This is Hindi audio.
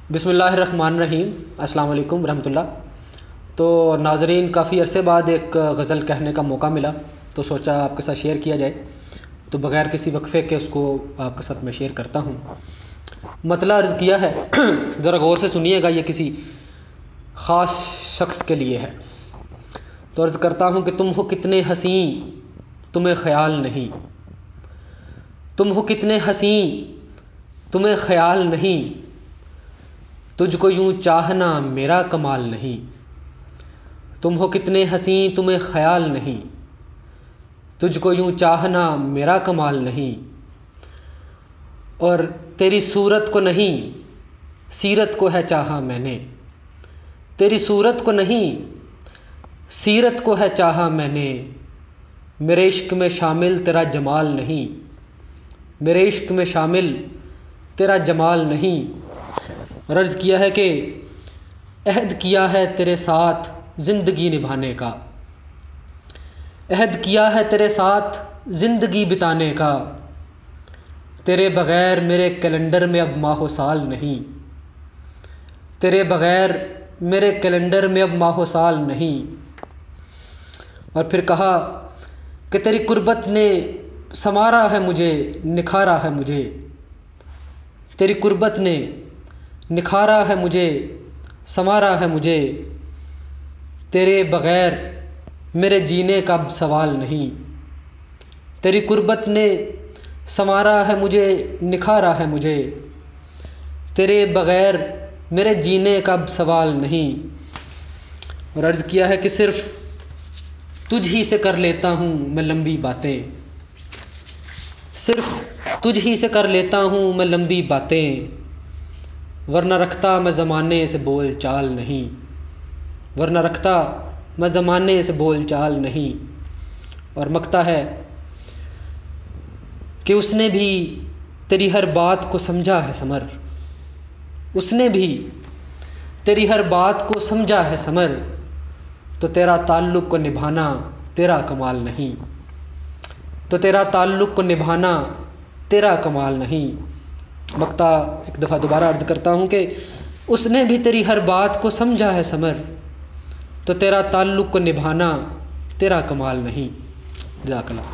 बिस्मिल्लाहिर्रहमानिर्रहीम। अस्सलाम वालेकुम रहमतुल्लाह। तो नाज़रीन, काफ़ी अरसे बाद एक गज़ल कहने का मौका मिला तो सोचा आपके साथ शेयर किया जाए। तो बग़ैर किसी वक्फ़े के उसको आपके साथ मैं शेयर करता हूँ। मतला अर्ज़ किया है, ज़रा गौर से सुनिएगा, ये किसी ख़ास शख्स के लिए है। तो अर्ज़ करता हूँ कि तुम हो कितने हसीं तुम्हें ख़याल नहीं, तुम हो कितने हसीं तुम्हें ख़याल नहीं, तुझको यूँ चाहना मेरा कमाल नहीं। तुम हो कितने हसीं तुम्हें ख़याल नहीं, तुझको यूँ चाहना मेरा कमाल नहीं। और तेरी सूरत को नहीं सीरत को है चाहा मैंने, तेरी सूरत को नहीं सीरत को है चाहा मैंने। मेरे इश्क में शामिल तेरा जमाल नहीं, मेरे इश्क में शामिल तेरा जमाल नहीं। और अर्ज़ किया है कि अहद किया है तेरे साथ ज़िंदगी निभाने का, अहद किया है तेरे साथ ज़िंदगी बिताने का। तेरे बग़ैर मेरे कैलेंडर में अब माह साल नहीं, तेरे बग़ैर मेरे कैलेंडर में अब माह साल नहीं। और फिर कहा कि तेरी कुर्बत ने संवारा है मुझे, निखारा है मुझे। तेरी कुर्बत ने निखारा है मुझे, संवारा है मुझे। तेरे बग़ैर मेरे जीने का अब सवाल नहीं, तेरी कुर्बत ने संवारा है मुझे, निखारा है मुझे। तेरे बग़ैर मेरे जीने का अब सवाल नहीं। और अर्ज़ किया है कि सिर्फ़ तुझ ही से कर लेता हूँ मैं लंबी बातें, सिर्फ़ तुझ ही से कर लेता हूँ मैं लंबी बातें। वरना रखता मैं ज़माने से बोल चाल नहीं, वरना रखता मैं ज़माने से बोल चाल नहीं। और मकता है कि उसने भी तेरी हर बात को समझा है समर, उसने भी तेरी हर बात को समझा है समर। तो तेरा ताल्लुक़ को निभाना तेरा कमाल नहीं, तो तेरा ताल्लुक़ को निभाना तेरा कमाल नहीं। मकता एक दफ़ा दोबारा अर्ज़ करता हूँ कि उसने भी तेरी हर बात को समझा है समर। तो तेरा ताल्लुक़ को निभाना तेरा कमाल नहीं। जज़ाकल्लाह।